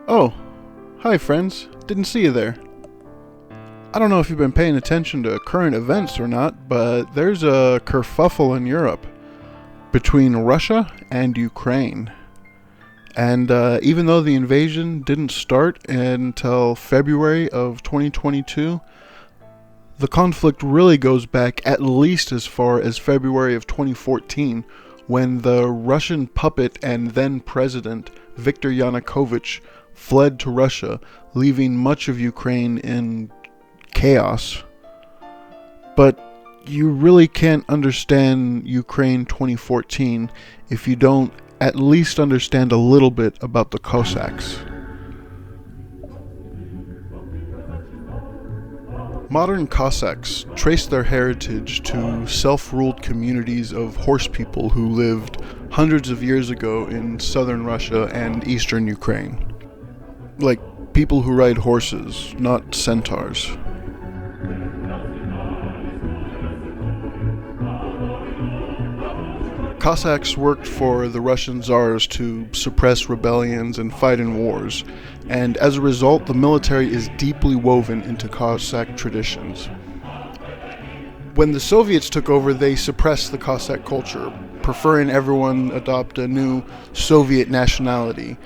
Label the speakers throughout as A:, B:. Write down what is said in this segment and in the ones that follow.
A: Oh, hi friends. Didn't see you there. I don't know if you've been paying attention to current events or not, but there's a kerfuffle in Europe between Russia and Ukraine. And even though the invasion didn't start until February of 2022, the conflict really goes back at least as far as February of 2014, when the Russian puppet and then president Viktor Yanukovych fled to Russia, leaving much of Ukraine in chaos. But you really can't understand Ukraine 2014 if you don't at least understand a little bit about the Cossacks. Modern Cossacks trace their heritage to self-ruled communities of horse people who lived hundreds of years ago in southern Russia and eastern Ukraine. Like people who ride horses, not centaurs. Cossacks worked for the Russian Tsars to suppress rebellions and fight in wars, and as a result, the military is deeply woven into Cossack traditions. When the Soviets took over, they suppressed the Cossack culture, preferring everyone adopt a new Soviet nationality,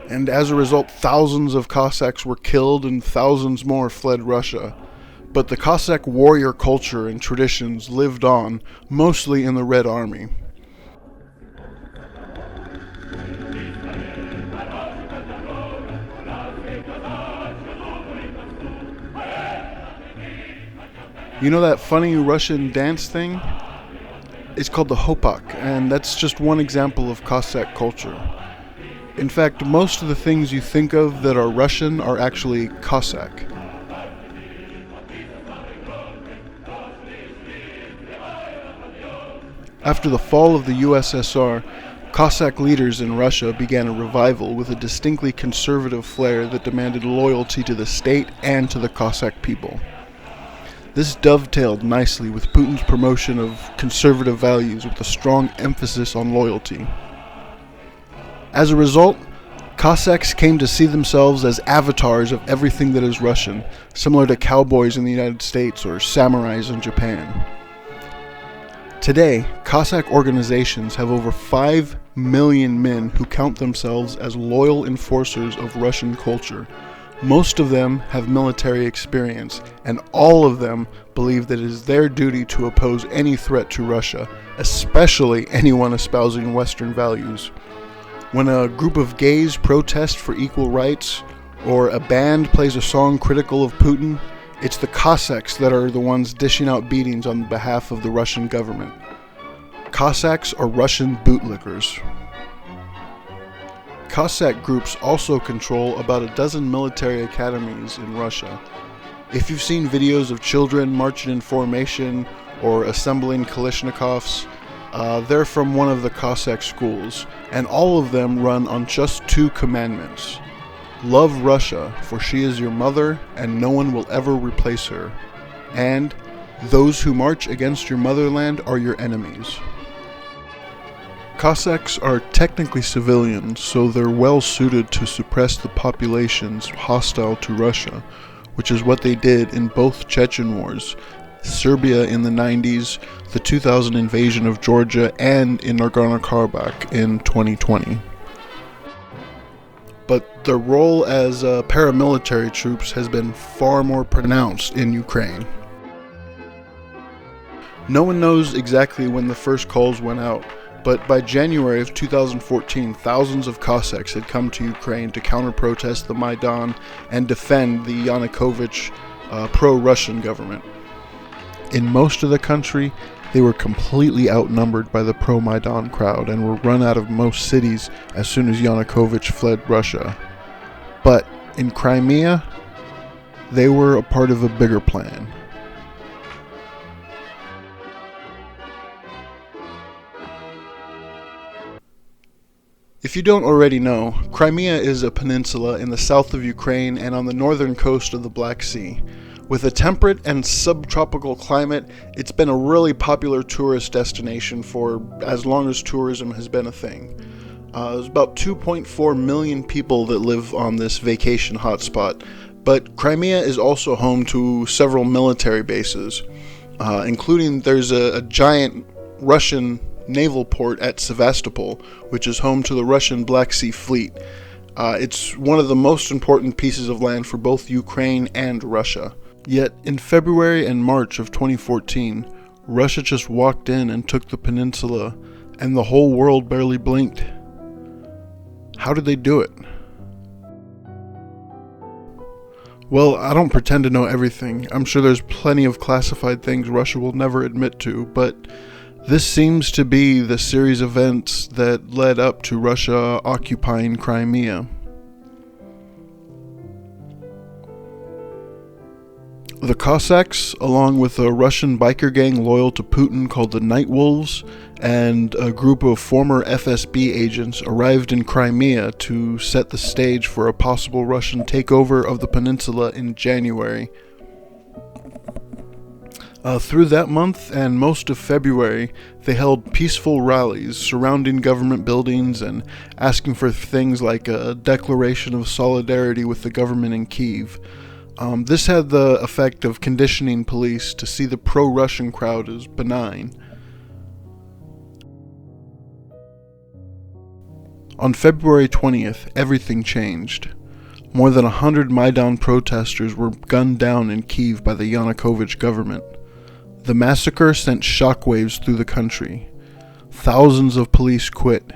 A: and as a result, thousands of Cossacks were killed and thousands more fled Russia. But the Cossack warrior culture and traditions lived on, mostly in the Red Army. You know that funny Russian dance thing? It's called the hopak, and that's just one example of Cossack culture. In fact, most of the things you think of that are Russian are actually Cossack. After the fall of the USSR, Cossack leaders in Russia began a revival with a distinctly conservative flair that demanded loyalty to the state and to the Cossack people. This dovetailed nicely with Putin's promotion of conservative values with a strong emphasis on loyalty. As a result, Cossacks came to see themselves as avatars of everything that is Russian, similar to cowboys in the United States or samurais in Japan. Today, Cossack organizations have over 5 million men who count themselves as loyal enforcers of Russian culture. Most of them have military experience, and all of them believe that it is their duty to oppose any threat to Russia, especially anyone espousing Western values. When a group of gays protest for equal rights, or a band plays a song critical of Putin, it's the Cossacks that are the ones dishing out beatings on behalf of the Russian government. Cossacks are Russian bootlickers. Cossack groups also control about a dozen military academies in Russia. If you've seen videos of children marching in formation or assembling Kalashnikovs, they're from one of the Cossack schools, and all of them run on just 2 commandments. Love Russia, for she is your mother, and no one will ever replace her. And those who march against your motherland are your enemies. Cossacks are technically civilians, so they're well suited to suppress the populations hostile to Russia, which is what they did in both Chechen wars, Serbia in the 90s, the 2000 invasion of Georgia, and in Nagorno-Karabakh in 2020. But their role as paramilitary troops has been far more pronounced in Ukraine. No one knows exactly when the first calls went out, but by January of 2014, thousands of Cossacks had come to Ukraine to counter-protest the Maidan and defend the Yanukovych pro-Russian government. In most of the country, they were completely outnumbered by the pro-Maidan crowd and were run out of most cities as soon as Yanukovych fled Russia. But in Crimea, they were a part of a bigger plan. If you don't already know, Crimea is a peninsula in the south of Ukraine and on the northern coast of the Black Sea. With a temperate and subtropical climate, it's been a really popular tourist destination for as long as tourism has been a thing. There's about 2.4 million people that live on this vacation hotspot, but Crimea is also home to several military bases, including there's a giant Russian naval port at Sevastopol, which is home to the Russian Black Sea Fleet. It's one of the most important pieces of land for both Ukraine and Russia. Yet, in February and March of 2014, Russia just walked in and took the peninsula, and the whole world barely blinked. How did they do it? Well, I don't pretend to know everything. I'm sure there's plenty of classified things Russia will never admit to, but this seems to be the series of events that led up to Russia occupying Crimea. The Cossacks, along with a Russian biker gang loyal to Putin called the Night Wolves, and a group of former FSB agents arrived in Crimea to set the stage for a possible Russian takeover of the peninsula in January. Through that month and most of February, they held peaceful rallies surrounding government buildings and asking for things like a declaration of solidarity with the government in Kyiv. This had the effect of conditioning police to see the pro-Russian crowd as benign. On February 20th, everything changed. More than 100 Maidan protesters were gunned down in Kyiv by the Yanukovych government. The massacre sent shockwaves through the country. Thousands of police quit.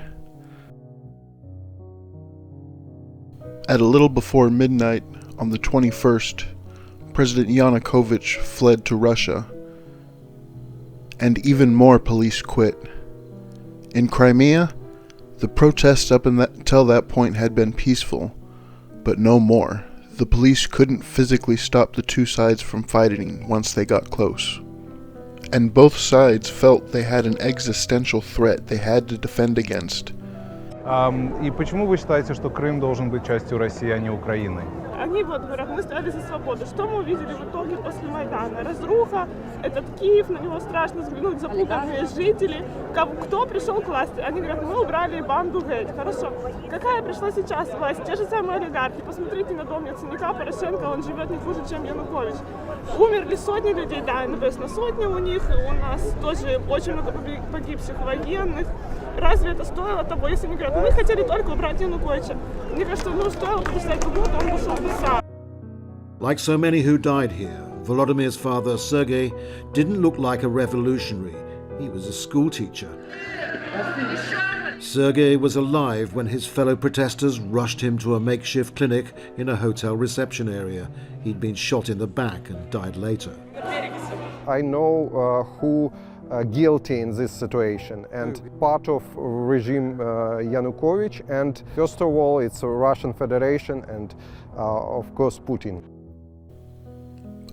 A: At a little before midnight, on the 21st, President Yanukovych fled to Russia, and even more police quit. In Crimea, the protests up until that point had been peaceful, but no more. The police couldn't physically stop the two sides from fighting once they got close. And both sides felt they had an existential threat they had to defend against.
B: И почему вы считаете, что Крым должен быть частью России, а не Украины?
C: Они вот говорят, мы стояли за свободу. Что мы увидели в итоге после Майдана? Разруха, этот Киев, на него страшно взглянуть, запуганные жители. Кто пришел к власти? Они говорят, мы убрали банду геть. Хорошо. Какая пришла сейчас власть? Те же самые олигархи. Посмотрите на дом Яценюка, Порошенко, он живет не хуже, чем Янукович. Умерли сотни людей, да, на сотни у них. У нас тоже очень много погибших военных. Разве это стоило того, если они говорят, мы хотели только убрать Януковича? Мне кажется, стоило подождать год, он ушел бы сам.
D: Like so many who died here, Volodymyr's father, Sergei, didn't look like a revolutionary. He was a schoolteacher. Sergei was alive when his fellow protesters rushed him to a makeshift clinic in a hotel reception area. He'd been shot in the back and died later.
B: I know who guilty in this situation, and part of regime Yanukovych, and first of all it's the Russian Federation and of course Putin.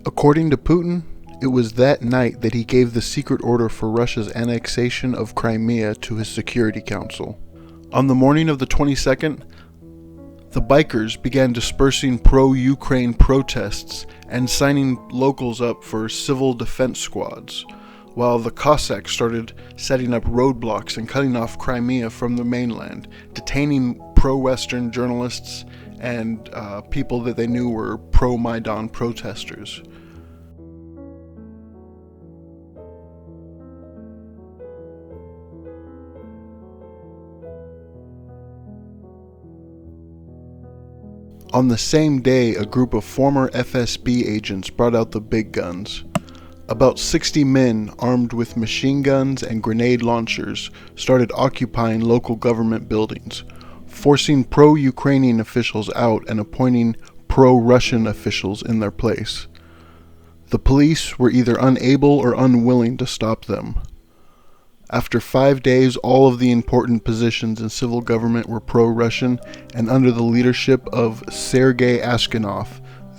A: According to Putin, it was that night that he gave the secret order for Russia's annexation of Crimea to his Security Council. On the morning of the 22nd, the bikers began dispersing pro-Ukraine protests and signing locals up for civil defense squads, while the Cossacks started setting up roadblocks and cutting off Crimea from the mainland, detaining pro-Western journalists and people that they knew were pro-Maidan protesters. On the same day, a group of former FSB agents brought out the big guns. About 60 men armed with machine guns and grenade launchers started occupying local government buildings, forcing pro-Ukrainian officials out and appointing pro-Russian officials in their place. The police were either unable or unwilling to stop them. After 5 days, all of the important positions in civil government were pro-Russian and under the leadership of Sergei Aksyonov,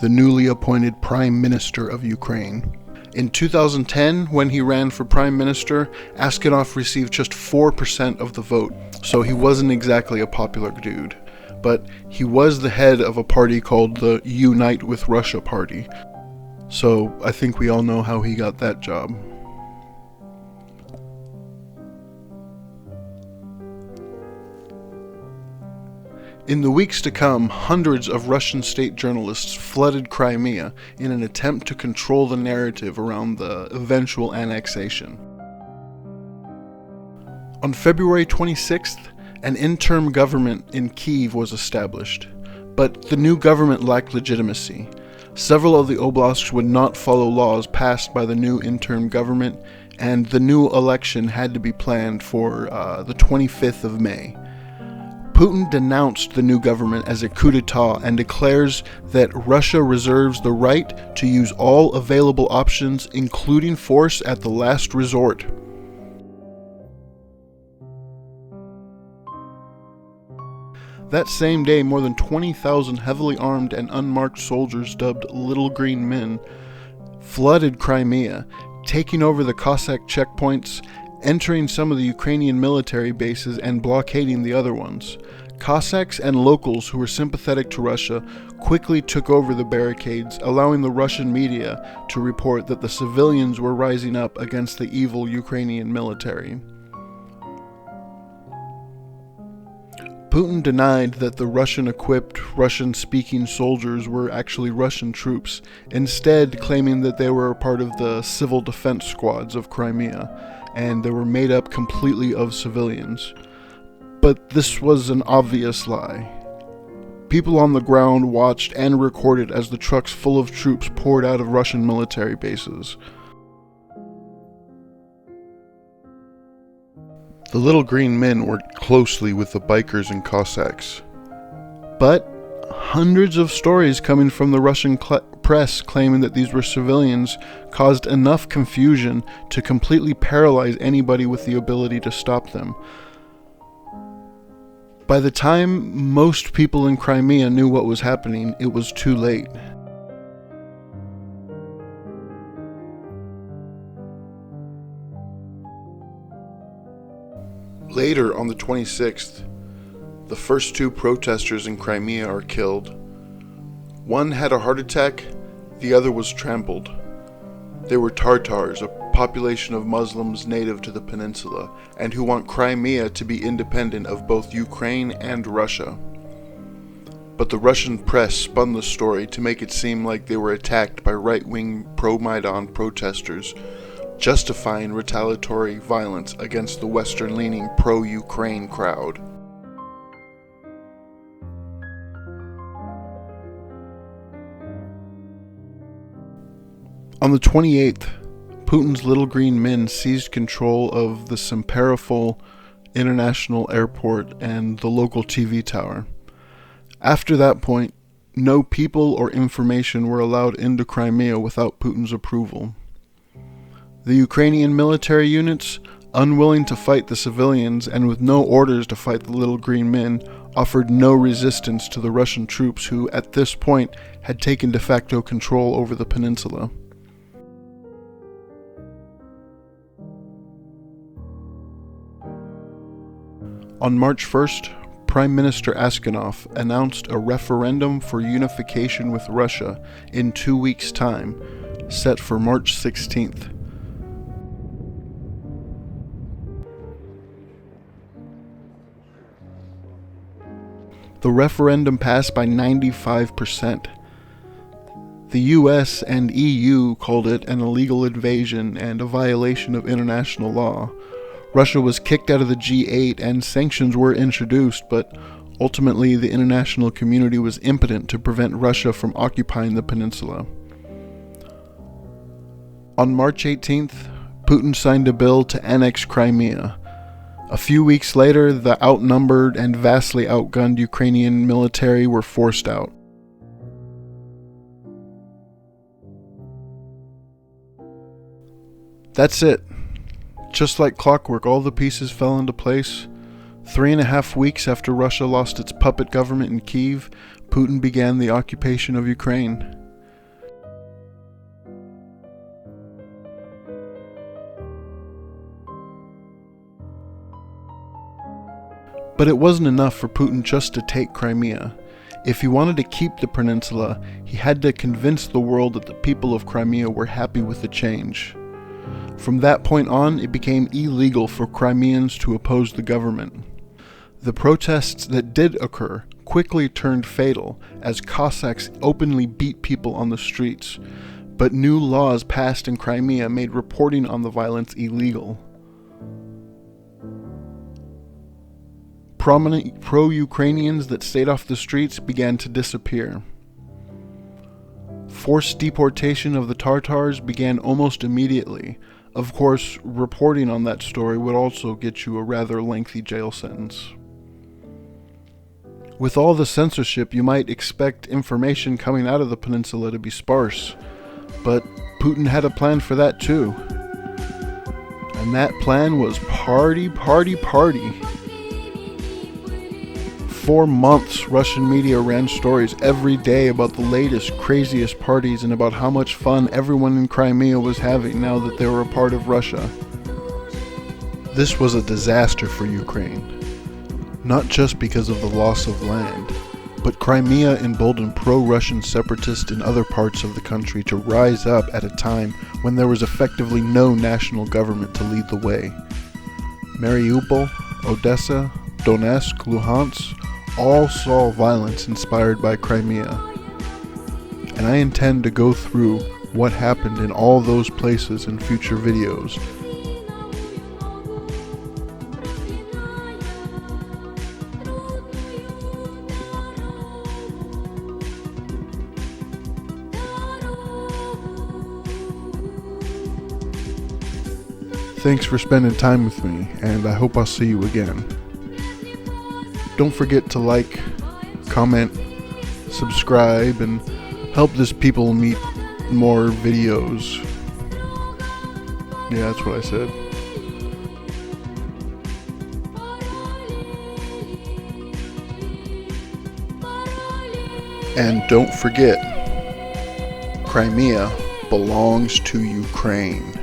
A: the newly appointed Prime Minister of Ukraine. In 2010, when he ran for Prime Minister, Aksyonov received just 4% of the vote, so he wasn't exactly a popular dude. But he was the head of a party called the Unite with Russia Party, so I think we all know how he got that job. In the weeks to come, hundreds of Russian state journalists flooded Crimea in an attempt to control the narrative around the eventual annexation. On February 26th, an interim government in Kyiv was established, but the new government lacked legitimacy. Several of the oblasts would not follow laws passed by the new interim government, and the new election had to be planned for the 25th of May. Putin denounced the new government as a coup d'etat and declares that Russia reserves the right to use all available options, including force at the last resort. That same day, more than 20,000 heavily armed and unmarked soldiers dubbed Little Green Men flooded Crimea, taking over the Cossack checkpoints, entering some of the Ukrainian military bases and blockading the other ones. Cossacks and locals who were sympathetic to Russia quickly took over the barricades, allowing the Russian media to report that the civilians were rising up against the evil Ukrainian military. Putin denied that the Russian-equipped, Russian-speaking soldiers were actually Russian troops, instead claiming that they were a part of the civil defense squads of Crimea, and they were made up completely of civilians. But this was an obvious lie. People on the ground watched and recorded as the trucks full of troops poured out of Russian military bases. The Little Green Men worked closely with the bikers and Cossacks. But hundreds of stories coming from the Russian press claiming that these were civilians caused enough confusion to completely paralyze anybody with the ability to stop them. By the time most people in Crimea knew what was happening, it was too late. Later, on the 26th, the first two protesters in Crimea are killed. One had a heart attack, the other was trampled. They were Tatars, a population of Muslims native to the peninsula, and who want Crimea to be independent of both Ukraine and Russia. But the Russian press spun the story to make it seem like they were attacked by right-wing pro-Maidan protesters, justifying retaliatory violence against the Western-leaning pro-Ukraine crowd. On the 28th, Putin's Little Green Men seized control of the Simferopol International Airport and the local TV tower. After that point, no people or information were allowed into Crimea without Putin's approval. The Ukrainian military units, unwilling to fight the civilians and with no orders to fight the Little Green Men, offered no resistance to the Russian troops who, at this point, had taken de facto control over the peninsula. On March 1st, Prime Minister Askanov announced a referendum for unification with Russia in 2 weeks' time, set for March 16th. The referendum passed by 95%. The US and EU called it an illegal invasion and a violation of international law. Russia was kicked out of the G8 and sanctions were introduced, but ultimately the international community was impotent to prevent Russia from occupying the peninsula. On March 18th, Putin signed a bill to annex Crimea. A few weeks later, the outnumbered and vastly outgunned Ukrainian military were forced out. That's it. Just like clockwork, all the pieces fell into place. 3.5 weeks after Russia lost its puppet government in Kyiv, Putin began the occupation of Ukraine. But it wasn't enough for Putin just to take Crimea. If he wanted to keep the peninsula, he had to convince the world that the people of Crimea were happy with the change. From that point on, it became illegal for Crimeans to oppose the government. The protests that did occur quickly quickly turned fatal as Cossacks openly beat people on the streets, but new laws passed in Crimea made reporting on the violence illegal. Prominent pro-Ukrainians that stayed off the streets began to disappear. Forced deportation of the Tatars began almost immediately. Of course, reporting on that story would also get you a rather lengthy jail sentence. With all the censorship, you might expect information coming out of the peninsula to be sparse, but Putin had a plan for that too. And that plan was party, party, party. For months, Russian media ran stories every day about the latest, craziest parties and about how much fun everyone in Crimea was having now that they were a part of Russia. This was a disaster for Ukraine, not just because of the loss of land, but Crimea emboldened pro-Russian separatists in other parts of the country to rise up at a time when there was effectively no national government to lead the way. Mariupol, Odessa, Donetsk, Luhansk all saw violence inspired by Crimea. And I intend to go through what happened in all those places in future videos. Thanks for spending time with me, and I hope I'll see you again. Don't forget to like, comment, subscribe, and help this people meet more videos. Yeah, that's what I said. And don't forget, Crimea belongs to Ukraine.